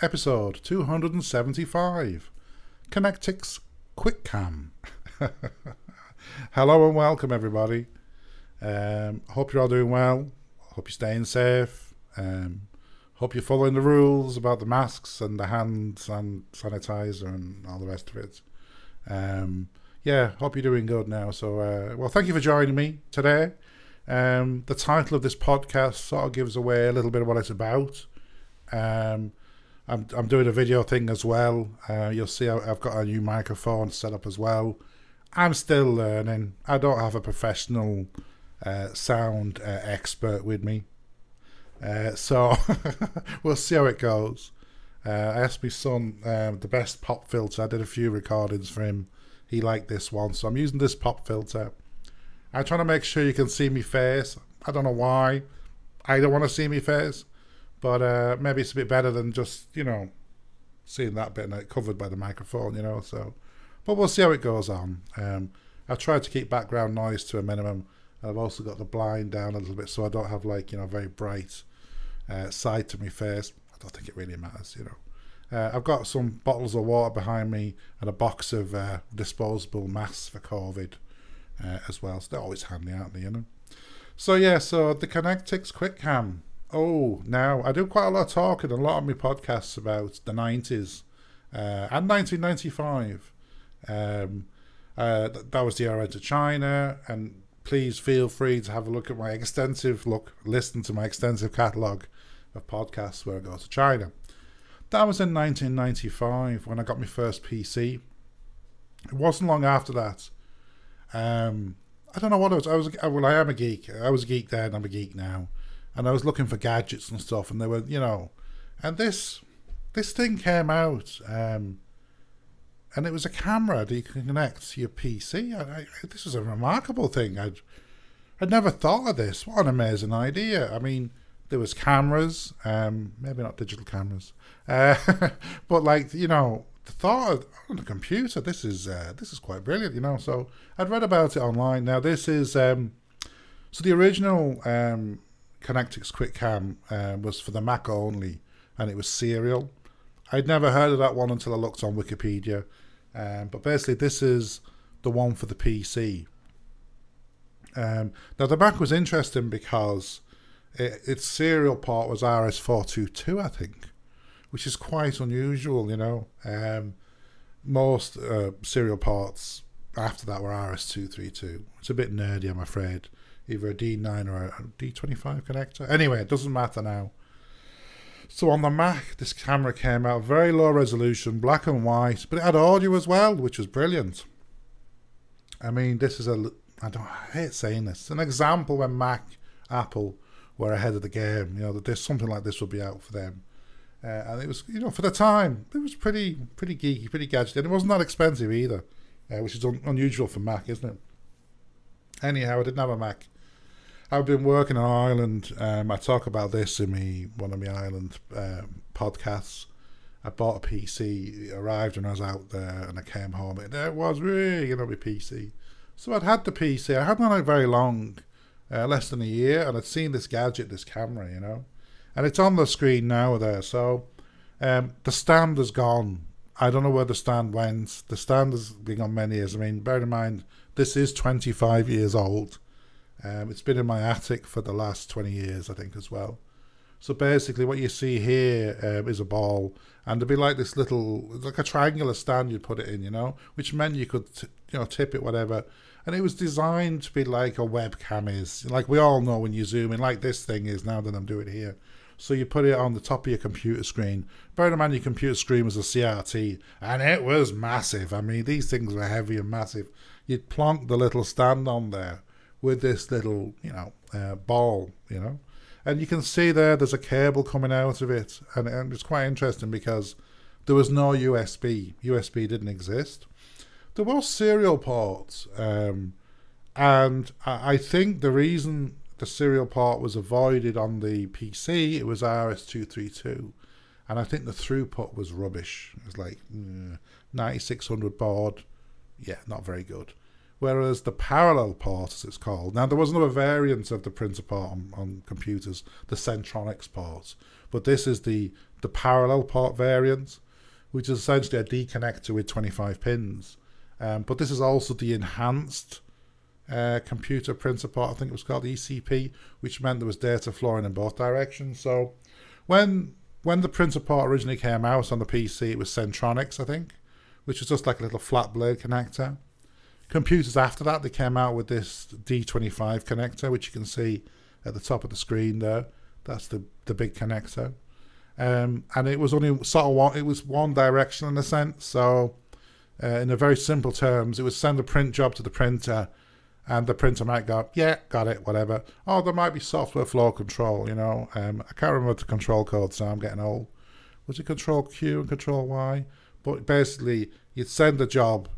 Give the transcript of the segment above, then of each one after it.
episode 275, Connectix Quickcam. Hello and welcome, everybody. Hope you're all doing well. Hope you're staying safe. Hope you're following the rules about the masks and the hands and sanitizer and all the rest of it. Hope you're doing good now. So, thank you for joining me today. The title of this podcast sort of gives away a little bit of what it's about. I'm doing a video thing as well. You'll see I've got a new microphone set up as well. I'm still learning. I don't have a professional sound expert with me. So we'll see how it goes. I asked my son the best pop filter. I did a few recordings for him. He liked this one, so I'm using this pop filter. I'm trying to make sure you can see me face. I don't know why. I don't want to see me face. But maybe it's a bit better than just, seeing that bit and it covered by the microphone, so. But we'll see how it goes on. I've tried to keep background noise to a minimum. I've also got the blind down a little bit so I don't have a very bright side to my face. I don't think it really matters, I've got some bottles of water behind me and a box of disposable masks for COVID as well. So they're always handy, aren't they, So the Connectix Quickcam. Oh, now, I do quite a lot of talking and a lot of my podcasts about the 90s and 1995. That was the year I went to China, and please feel free to have a look at listen to my extensive catalogue of podcasts where I go to China. That was in 1995 when I got my first PC. It wasn't long after that. I don't know what it was. I am a geek. I was a geek then, I'm a geek now. And I was looking for gadgets and stuff, and they were, and this thing came out, and it was a camera that you can connect to your PC. This was a remarkable thing. I'd never thought of this. What an amazing idea! I mean, there was cameras, maybe not digital cameras, but the thought of on a computer. This is quite brilliant, So I'd read about it online. Now this is so the original. Connectix Quickcam was for the Mac only, and it was serial. I'd never heard of that one until I looked on Wikipedia, but basically this is the one for the PC. Now the Mac was interesting because its serial port was RS-422, I think, which is quite unusual, Most serial ports after that were RS-232. It's a bit nerdy, I'm afraid. Either a D9 or a D25 connector. Anyway, it doesn't matter now. So on the Mac, this camera came out very low resolution, black and white, but it had audio as well, which was brilliant. I mean, this is I hate saying this, an example when Apple were ahead of the game. That there's something like this would be out for them. And it was, for the time, it was pretty geeky, pretty gadgety, and it wasn't that expensive either, which is unusual for Mac, isn't it? Anyhow, I didn't have a Mac. I've been working on Ireland. I talk about this in one of my Ireland podcasts. I bought a PC. It arrived when I was out there, and I came home, and there it was, really, my PC. So I'd had the PC. I hadn't had it very long, less than a year, and I'd seen this gadget, this camera, and it's on the screen now there. So the stand is gone. I don't know where the stand went. The stand has been on many years. I mean, bear in mind, this is 25 years old. It's been in my attic for the last 20 years, I think, as well. So basically what you see here is a ball, and there'd be like this like a triangular stand you'd put it in, which meant you could, tip it, whatever. And it was designed to be like a webcam is. Like we all know when you zoom in, like this thing is now that I'm doing here. So you put it on the top of your computer screen. Bear in mind your computer screen was a CRT, and it was massive. I mean, these things were heavy and massive. You'd plonk the little stand on there with this little, ball, And you can see there's a cable coming out of it. And it's quite interesting because there was no USB. USB didn't exist. There was serial ports. And I think the reason the serial port was avoided on the PC, it was RS-232. And I think the throughput was rubbish. It was like 9600 baud. Yeah, not very good. whereas the parallel port, as it's called, now there was another variant of the printer port on computers, the Centronics port, but this is the parallel port variant, which is essentially a D connector with 25 pins. But this is also the enhanced computer printer port, I think it was called ECP, which meant there was data flowing in both directions. So when the printer port originally came out on the PC, it was Centronics, I think, which was just like a little flat blade connector. Computers after that, they came out with this D25 connector, which you can see at the top of the screen there. That's the big connector. And it was only it was one direction in a sense. So in a very simple terms, it would send a print job to the printer, and the printer might go, yeah, got it, whatever. Oh, there might be software flow control, I can't remember the control code, so I'm getting old. Was it control Q and control Y? But basically, you'd send a job,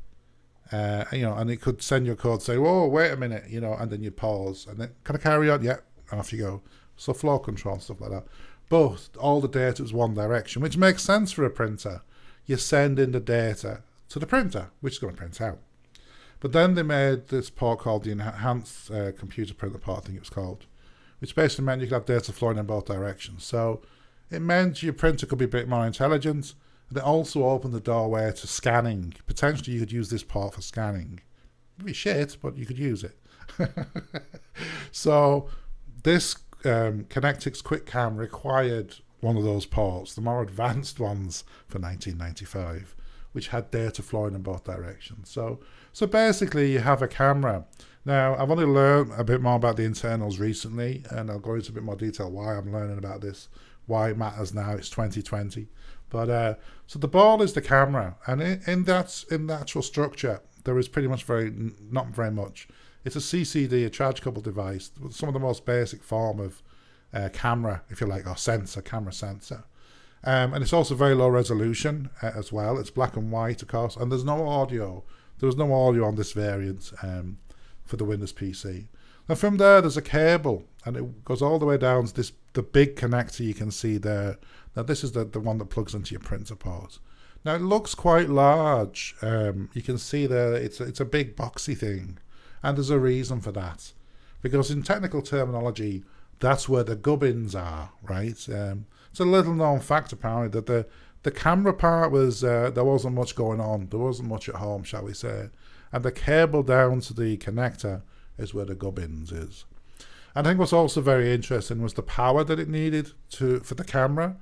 and it could send your code, say, whoa, wait a minute, and then you'd pause, and then, can I carry on? Yeah, and off you go. So flow control and stuff like that. But all the data was one direction, which makes sense for a printer. You send in the data to the printer, which is going to print out. But then they made this port called the enhanced computer printer port, I think it was called, which basically meant you could have data flowing in both directions. So it meant your printer could be a bit more intelligent. And it also opened the doorway to scanning. Potentially you could use this port for scanning. It'd be shit, but you could use it. So this Connectix Quickcam required one of those ports, the more advanced ones for 1995, which had data flowing in both directions. So basically you have a camera. Now, I've only learned a bit more about the internals recently, and I'll go into a bit more detail why I'm learning about this, why it matters now, it's 2020. But so the board is the camera, and in the actual structure, there is pretty much not very much. It's a CCD, a charge coupled device, some of the most basic form of camera, if you like, or sensor, camera sensor. And it's also very low resolution as well. It's black and white, of course, and there's no audio. There was no audio on this variant for the Windows PC. And from there's a cable, and it goes all the way down to the big connector you can see there. Now this is the one that plugs into your printer port. Now it looks quite large. You can see there it's a big boxy thing, and there's a reason for that, because in technical terminology, that's where the gubbins are, right? It's a little known fact apparently that the camera part was there wasn't much going on. There wasn't much at home, shall we say, and the cable down to the connector is where the gubbins is. And I think what's also very interesting was the power that it needed for the camera.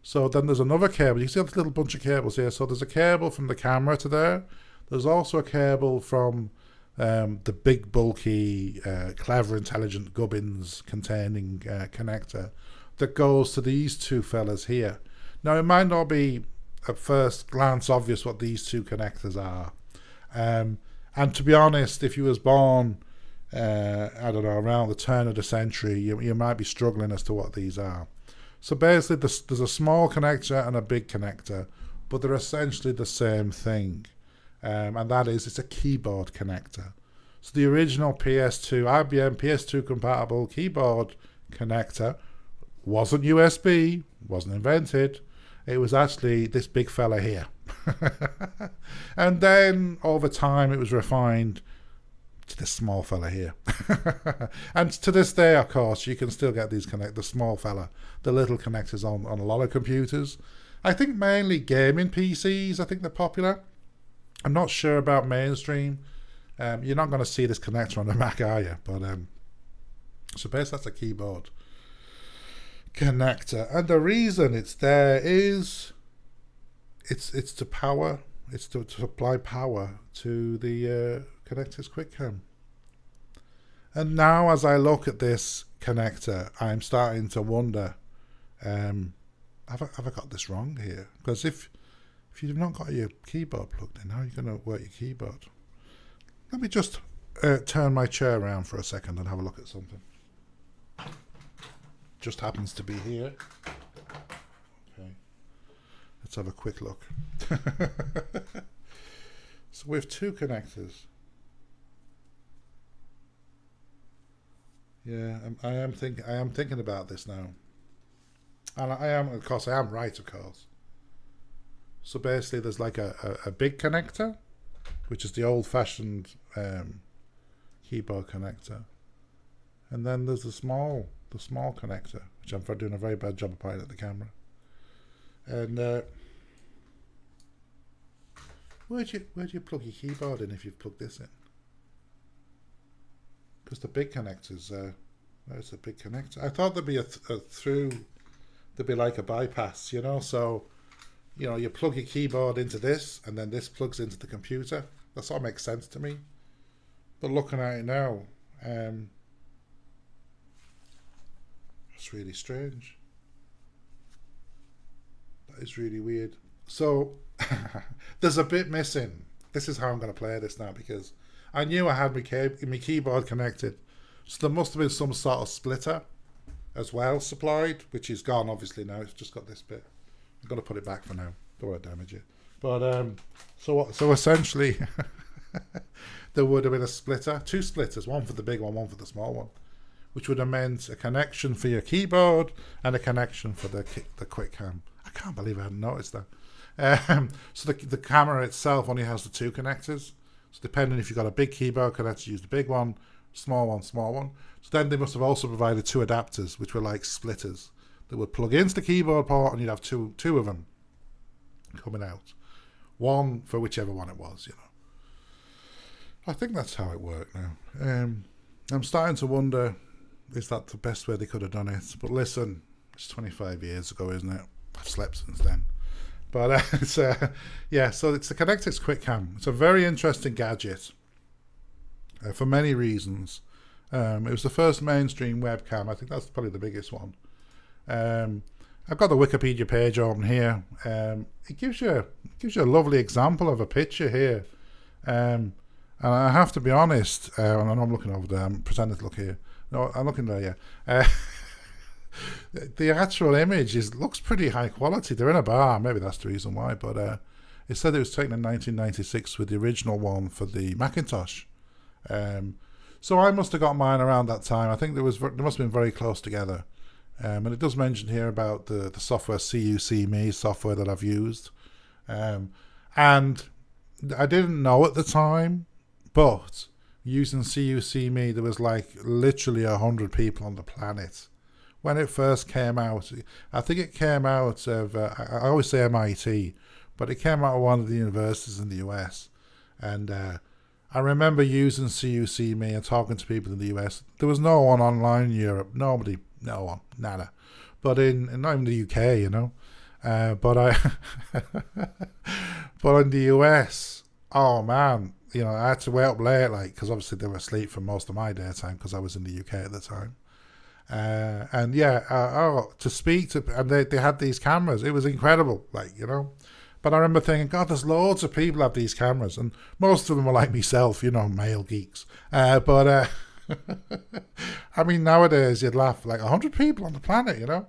So then there's another cable. You see this little bunch of cables here. So there's a cable from the camera to there. There's also a cable from the big, bulky, clever, intelligent gubbins containing connector that goes to these two fellas here. Now, it might not be at first glance obvious what these two connectors are. And to be honest, if you was born, I don't know, around the turn of the century, you might be struggling as to what these are. So basically, there's a small connector and a big connector, but they're essentially the same thing. And that is, it's a keyboard connector. So the original PS2, IBM PS2 compatible keyboard connector wasn't USB, wasn't invented. It was actually this big fella here. And then over time it was refined to this small fella here. And to this day, of course, you can still get these the small fella, the little connectors on a lot of computers. I think mainly gaming PCs, I think they're popular. I'm not sure about mainstream. You're not going to see this connector on the Mac, are you? But so basically that's a keyboard connector, and the reason it's there is it's to power, it's to supply power to the Connectix Quickcam. And now as I look at this connector, I'm starting to wonder, have I got this wrong here? Because if you've not got your keyboard plugged in, how are you going to work your keyboard? Let me just turn my chair around for a second and have a look at something. Just happens to be here. Okay, let's have a quick look. So we have two connectors. Yeah, I am thinking about this now, and I am right, of course. So basically, there's like a big connector, which is the old-fashioned keyboard connector. And then there's the small connector, which I'm doing a very bad job of pointing at the camera. And where do you plug your keyboard in if you've plugged this in? Because the big connectors, where's the big connector? I thought there'd be a through, there'd be like a bypass, you know. So, you know, you plug your keyboard into this, and then this plugs into the computer. That sort of makes sense to me. But looking at it now, it's really strange. That is really weird. So there's a bit missing. This is how I'm going to play this now, because I knew I had my keyboard connected. So there must have been some sort of splitter as well supplied, which is gone obviously now. It's just got this bit. I'm going to put it back for now. Don't want to damage it. But so essentially there would have been a splitter, two splitters, one for the big one for the small one, which would have meant a connection for your keyboard and a connection for the Quickcam. I can't believe I hadn't noticed that. So the camera itself only has the two connectors. So depending if you've got a big keyboard connector, use the big one, small one. So then they must have also provided two adapters, which were like splitters that would plug into the keyboard port, and you'd have two of them coming out. One for whichever one it was, you know. I think that's how it worked now. I'm starting to wonder, is that the best way they could have done it? But listen, it's 25 years ago, isn't it? I've slept since then. But it's yeah, so it's the Connectix Quickcam. It's a very interesting gadget for many reasons. It was the first mainstream webcam. I think that's probably the biggest one. I've got the Wikipedia page open here. It gives you a lovely example of a picture here. And I have to be honest, and I'm looking over there, I'm pretending to look here. No, I'm looking there, yeah. The actual image looks pretty high quality. They're in a bar, maybe that's the reason why, but it said it was taken in 1996 with the original one for the Macintosh. So I must have got mine around that time. I think they must have been very close together. And it does mention here about the software CUC-Me software that I've used. And I didn't know at the time, but using CUC-Me, there was like literally 100 people on the planet. When it first came out, I think it came out of, I always say MIT, but it came out of one of the universities in the US. And I remember using CUC-Me and talking to people in the US. There was no one online in Europe. Nobody, no one, nada. But not even the UK, you know. But in the US, oh man, you know, I had to wait up late, like, because obviously they were asleep for most of my daytime because I was in the UK at the time. And yeah, to speak to, and they had these cameras. It was incredible, like, you know. But I remember thinking, God, there's loads of people have these cameras, and most of them are like myself, you know, male geeks. But I mean, nowadays you'd laugh, like 100 people on the planet, you know.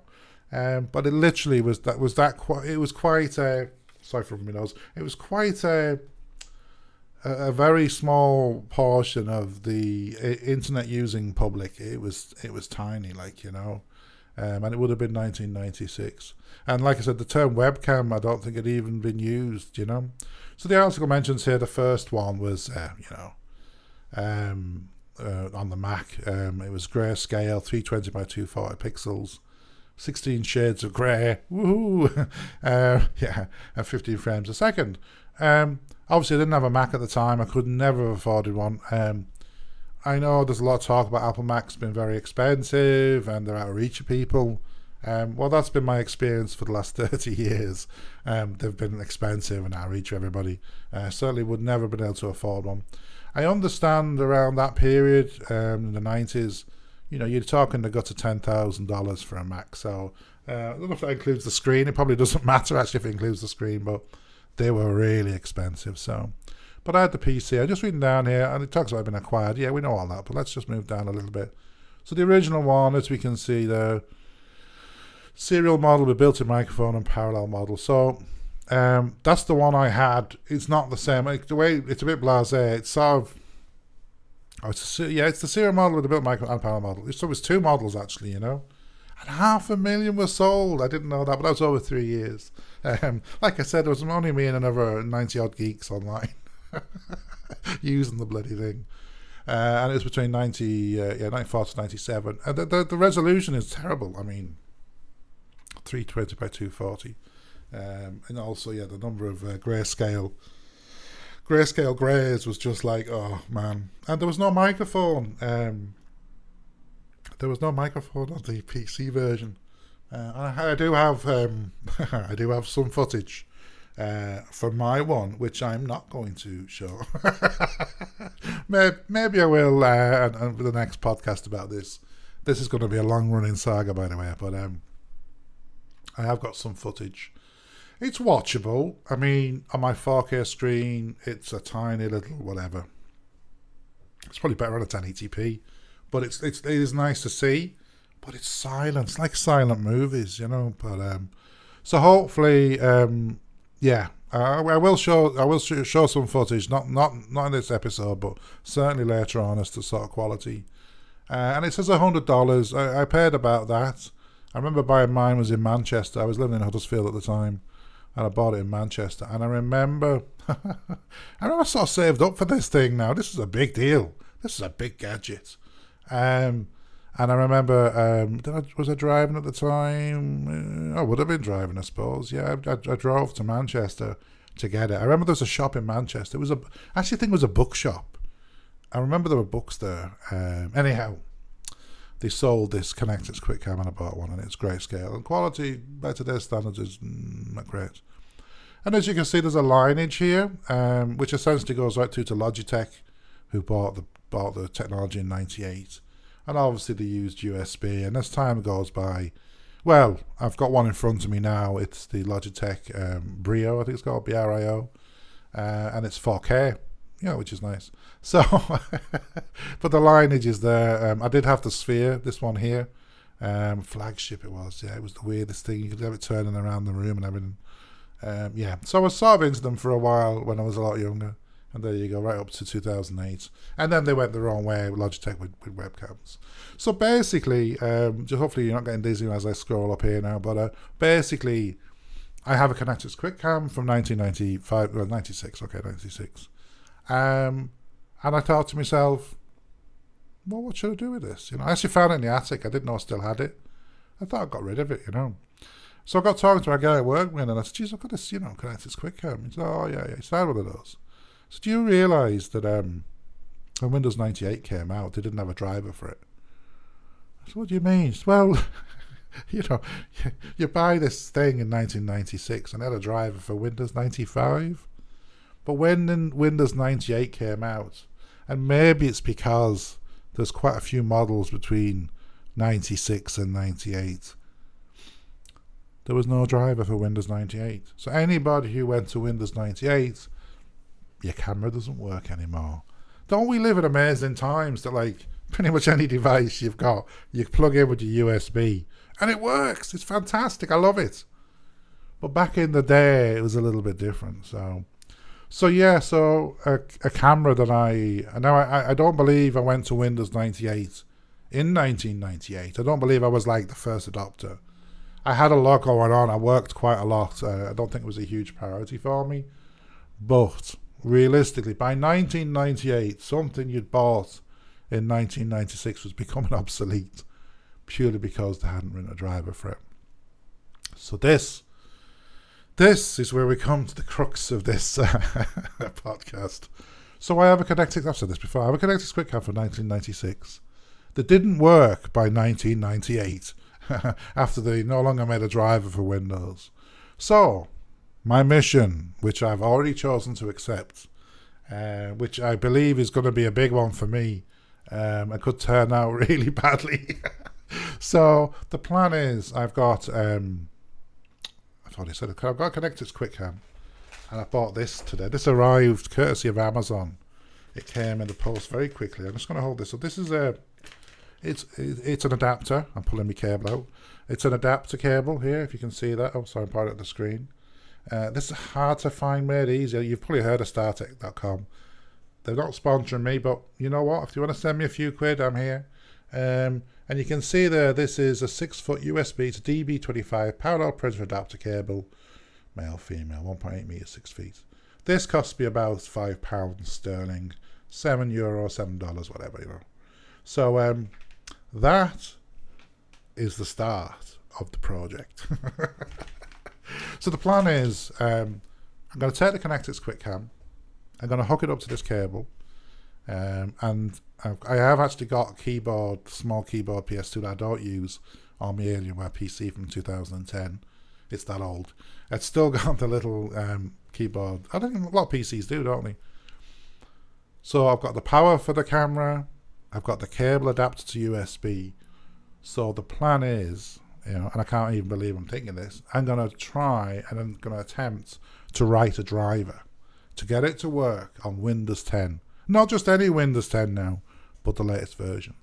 But it literally was quite sorry for my nose. It was quite a very small portion of the internet using public. It was tiny, like, you know, and it would have been 1996. And like I said, the term webcam, I don't think had even been used, you know. So the article mentions here the first one was, you know, on the Mac. It was grayscale, 320 by 240 pixels, 16 shades of grey, woohoo, yeah, and 15 frames a second. Obviously, I didn't have a Mac at the time. I could never have afforded one. I know there's a lot of talk about Apple Macs being very expensive and they're out of reach of people. Well, that's been my experience for the last 30 years. They've been expensive and out of reach of everybody. Certainly would never have been able to afford one. I understand around that period, in the 90s, you know, you're talking they got to $10,000 for a Mac. So I don't know if that includes the screen. It probably doesn't matter actually if it includes the screen, but they were really expensive. So, but I had the PC. I'm just reading down here, and it talks about being acquired. Yeah, we know all that, but let's just move down a little bit. So the original one, as we can see, the serial model with built-in microphone and parallel model. So that's the one I had. It's not the same. Like, the way it's a bit blasé. It's sort of, it's the serial model with the built microphone and parallel model. So it was two models actually, you know. And 500,000 were sold. I didn't know that, but that was over 3 years. Like I said, there was only me and another 90 odd geeks online using the bloody thing. And it was between 94 to 97. And the resolution is terrible. I mean, 320 by 240. And also, the number of grayscale greys was just like, oh man. And there was no microphone. There was no microphone on the PC version. I do have I do have some footage for my one, which I'm not going to show. Maybe I will and the next podcast about this. This is going to be a long-running saga, by the way, but I have got some footage. It's watchable. I mean, on my 4K screen, it's a tiny little whatever. It's probably better on a 1080p, but it is nice to see. But it's silent. It's like silent movies, But so hopefully, I will show some footage. Not in this episode, but certainly later on as to sort of quality. And it says $100. I paid about that. I remember buying mine was in Manchester. I was living in Huddersfield at the time, and I bought it in Manchester. And I remember, I sort of saved up for this thing. Now this is a big deal. This is a big gadget. And I remember, was I driving at the time? I would have been driving, I suppose. Yeah, I drove to Manchester to get it. I remember there was a shop in Manchester. I actually think it was a bookshop. I remember there were books there. Anyhow, they sold this Connectix Quickcam and I bought one, and it's grayscale. And quality, by today's standards, is not great. And as you can see, there's a lineage here, which essentially goes right through to Logitech, who bought the technology in '98. And obviously they used USB, and as time goes by, well, I've got one in front of me now. It's the Logitech Brio, I think it's called, BRIO, and it's 4K, which is nice. So, but the lineage is there. I did have the Sphere, this one here, flagship it was. Yeah, it was the weirdest thing. You could have it turning around the room and everything. So I was sort of into them for a while when I was a lot younger. And there you go, right up to 2008. And then they went the wrong way, Logitech with webcams. So basically, just hopefully you're not getting dizzy as I scroll up here now, but basically, I have a Connectix Quickcam from 96. And I thought to myself, well, what should I do with this? I actually found it in the attic. I didn't know I still had it. I thought I got rid of it, So I got talking to my guy at work, and I said, geez, I've got this, Connectix Quickcam. He said, oh, yeah, it's had one of those. So do you realise that when Windows 98 came out, they didn't have a driver for it? I said, what do you mean? Said, well, you buy this thing in 1996 and had a driver for Windows 95. But when Windows 98 came out, and maybe it's because there's quite a few models between 96 and 98, there was no driver for Windows 98. So anybody who went to Windows 98, your camera doesn't work anymore. Don't we live in amazing times that like pretty much any device you've got, you plug in with your USB and it works. It's fantastic. I love it. But back in the day, it was a little bit different. So a camera that I don't believe I went to Windows 98 in 1998. I don't believe I was like the first adopter. I had a lot going on. I worked quite a lot. I don't think it was a huge priority for me. But realistically, by 1998, something you'd bought in 1996 was becoming obsolete purely because they hadn't written a driver for it. So this is where we come to the crux of this podcast. So I have a Connectix, I've said this before, I have a Connectix Quickcam from 1996 that didn't work by 1998 after they no longer made a driver for Windows. So my mission, which I've already chosen to accept, which I believe is going to be a big one for me, and could turn out really badly. So the plan is I've got I've already said it, I've got a Connectix Quickcam, and I bought this today. This arrived courtesy of Amazon. It came in the post very quickly. I'm just going to hold this. So this is it's an adapter. I'm pulling my cable out. It's an adapter cable here, if you can see that. Oh, sorry, I'm part of the screen. This is hard to find, made easier. You've probably heard of StarTech.com. They're not sponsoring me, but you know what? If you want to send me a few quid, I'm here. And you can see there, this is a 6-foot USB to DB25 parallel printer adapter cable, male, female, 1.8 meters, 6 feet. This cost me about £5 sterling, €7, $7, whatever, you know. So that is the start of the project. So the plan is I'm going to take the Connectix Quickcam, I'm going to hook it up to this cable, and I have actually got a keyboard, small keyboard PS2 that I don't use on my Alienware PC from 2010. It's that old. It's still got the little keyboard. I think a lot of PCs do, don't they? So I've got the power for the camera, I've got the cable adapter to USB. So the plan is, you know, and I can't even believe I'm thinking this, I'm going to try and I'm going to attempt to write a driver to get it to work on Windows 10. Not just any Windows 10 now, but the latest version.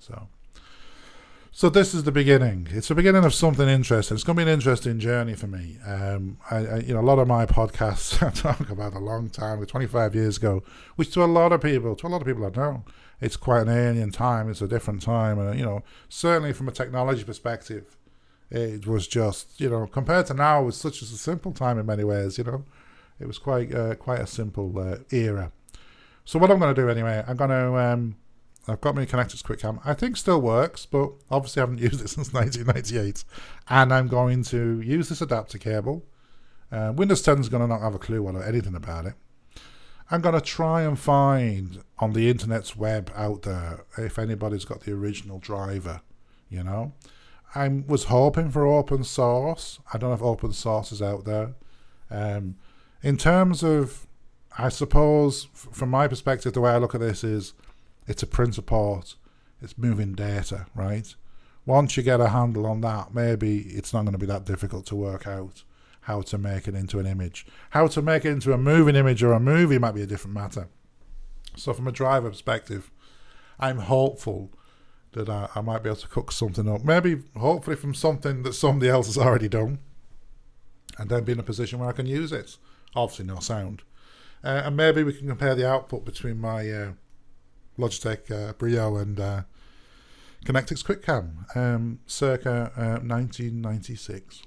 So this is the beginning. It's the beginning of something interesting. It's going to be an interesting journey for me. You know, a lot of my podcasts I talk about a long time, 25 years ago, which to a lot of people I know, it's quite an alien time. It's a different time, and you know, certainly from a technology perspective, it was just, you know, compared to now, it was such a simple time in many ways. You know, it was quite a simple era. So what I'm going to do anyway, I'm going to I've got my Connectix Quickcam. I think still works, but obviously I haven't used it since 1998. And I'm going to use this adapter cable. Windows 10 is going to not have a clue or anything about it. I'm going to try and find on the internet's web out there if anybody's got the original driver, you know. I was hoping for open source. I don't know if open source is out there. In terms of, I suppose, from my perspective, the way I look at this is, it's a print support, it's moving data, right? Once you get a handle on that, maybe it's not going to be that difficult to work out how to make it into an image. How to make it into a moving image or a movie might be a different matter. So from a driver perspective, I'm hopeful that I might be able to cook something up. Maybe, hopefully from something that somebody else has already done, and then be in a position where I can use it. Obviously no sound. And maybe we can compare the output between my Logitech Brio and Connectix Quickcam, circa 1996.